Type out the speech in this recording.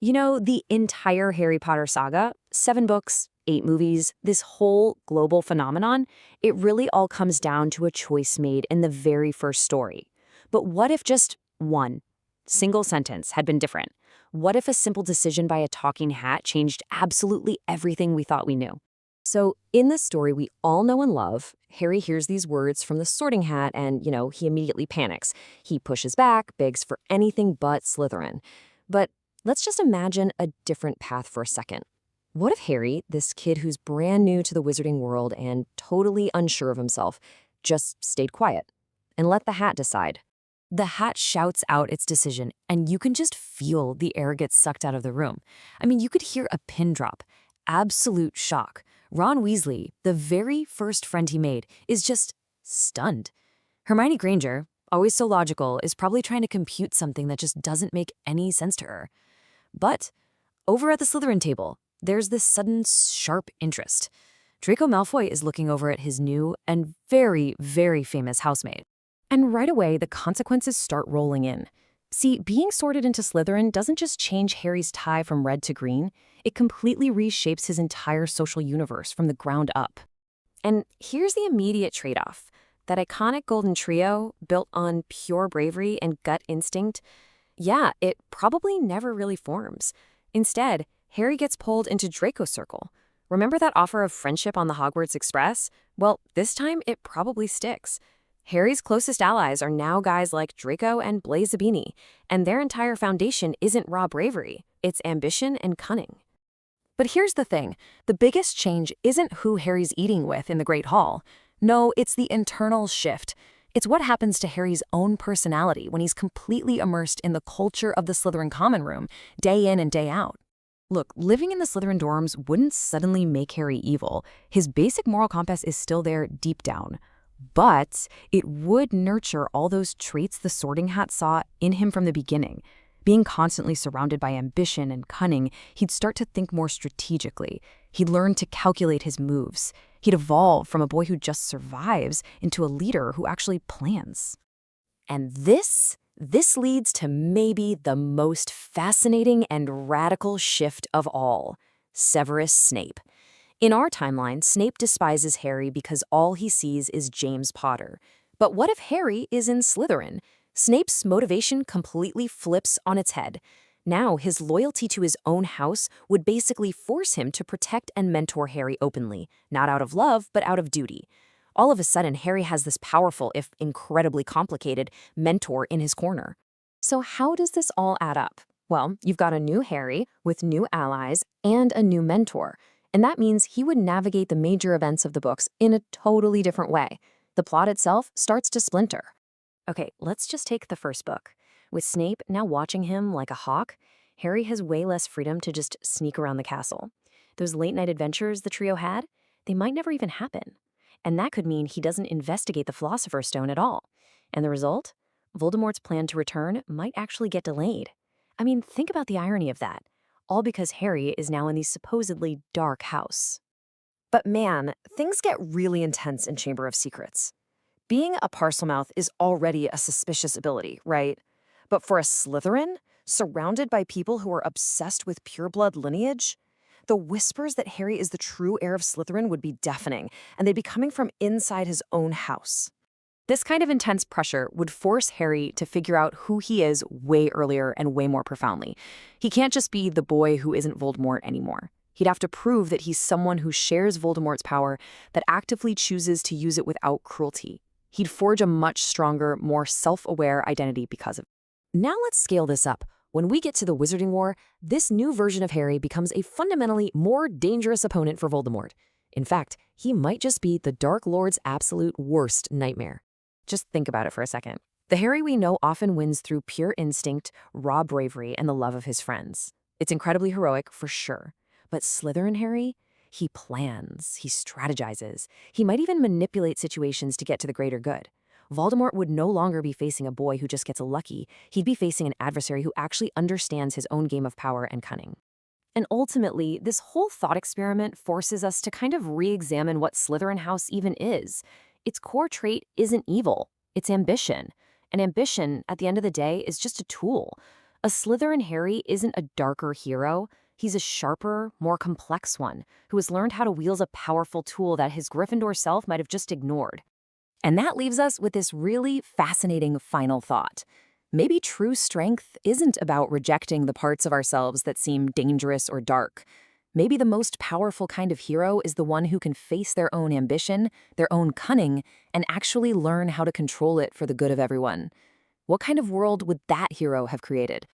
You know, the entire Harry Potter saga, 7 books, 8 movies, this whole global phenomenon, it really all comes down to a choice made in the very first story. But what if just one single sentence had been different? What if a simple decision by a talking hat changed absolutely everything we thought we knew? So, in this story we all know and love, Harry hears these words from the sorting hat and, he immediately panics. He pushes back, begs for anything but Slytherin. But let's just imagine a different path for a second. What if Harry, this kid who's brand new to the wizarding world and totally unsure of himself, just stayed quiet and let the hat decide? The hat shouts out its decision, and you can just feel the air get sucked out of the room. I mean, you could hear a pin drop. Absolute shock. Ron Weasley, the very first friend he made, is just stunned. Hermione Granger, always so logical, is probably trying to compute something that just doesn't make any sense to her. But over at the Slytherin table, there's this sudden sharp interest. Draco Malfoy is looking over at his new and very, very famous housemate. And right away, the consequences start rolling in. See, being sorted into Slytherin doesn't just change Harry's tie from red to green, it completely reshapes his entire social universe from the ground up. And here's the immediate trade-off. That iconic golden trio, built on pure bravery and gut instinct, yeah, it probably never really forms. Instead, Harry gets pulled into Draco's circle. Remember that offer of friendship on the Hogwarts Express? Well, this time it probably sticks. Harry's closest allies are now guys like Draco and Blaise Zabini, and their entire foundation isn't raw bravery, it's ambition and cunning. But here's the thing, the biggest change isn't who Harry's eating with in the Great Hall. No, it's the internal shift. It's what happens to Harry's own personality when he's completely immersed in the culture of the Slytherin common room, day in and day out. Look, living in the Slytherin dorms wouldn't suddenly make Harry evil. His basic moral compass is still there deep down. But it would nurture all those traits the Sorting Hat saw in him from the beginning. Being constantly surrounded by ambition and cunning, he'd start to think more strategically. He'd learn to calculate his moves. He'd evolve from a boy who just survives into a leader who actually plans. And this leads to maybe the most fascinating and radical shift of all, Severus Snape. In our timeline, Snape despises Harry because all he sees is James Potter. But what if Harry is in Slytherin? Snape's motivation completely flips on its head. Now, his loyalty to his own house would basically force him to protect and mentor Harry openly, not out of love, but out of duty. All of a sudden, Harry has this powerful, if incredibly complicated, mentor in his corner. So how does this all add up? Well, you've got a new Harry with new allies and a new mentor. And that means he would navigate the major events of the books in a totally different way. The plot itself starts to splinter. Okay, let's just take the first book. With Snape now watching him like a hawk, Harry has way less freedom to just sneak around the castle. Those late-night adventures the trio had, they might never even happen. And that could mean he doesn't investigate the Philosopher's Stone at all. And the result? Voldemort's plan to return might actually get delayed. I mean, think about the irony of that. All because Harry is now in the supposedly dark house. But man, things get really intense in Chamber of Secrets. Being a Parselmouth is already a suspicious ability, right? But for a Slytherin, surrounded by people who are obsessed with pureblood lineage, the whispers that Harry is the true heir of Slytherin would be deafening, and they'd be coming from inside his own house. This kind of intense pressure would force Harry to figure out who he is way earlier and way more profoundly. He can't just be the boy who isn't Voldemort anymore. He'd have to prove that he's someone who shares Voldemort's power, that actively chooses to use it without cruelty. He'd forge a much stronger, more self-aware identity because of it. Now let's scale this up. When we get to the Wizarding War, this new version of Harry becomes a fundamentally more dangerous opponent for Voldemort. In fact, he might just be the Dark Lord's absolute worst nightmare. Just think about it for a second. The Harry we know often wins through pure instinct, raw bravery, and the love of his friends. It's incredibly heroic, for sure. But Slytherin Harry? He plans, he strategizes. He might even manipulate situations to get to the greater good. Voldemort would no longer be facing a boy who just gets lucky. He'd be facing an adversary who actually understands his own game of power and cunning. And ultimately, this whole thought experiment forces us to kind of re-examine what Slytherin House even is. Its core trait isn't evil, it's ambition. And ambition, at the end of the day, is just a tool. A Slytherin Harry isn't a darker hero. He's a sharper, more complex one who has learned how to wield a powerful tool that his Gryffindor self might have just ignored. And that leaves us with this really fascinating final thought. Maybe true strength isn't about rejecting the parts of ourselves that seem dangerous or dark. Maybe the most powerful kind of hero is the one who can face their own ambition, their own cunning, and actually learn how to control it for the good of everyone. What kind of world would that hero have created?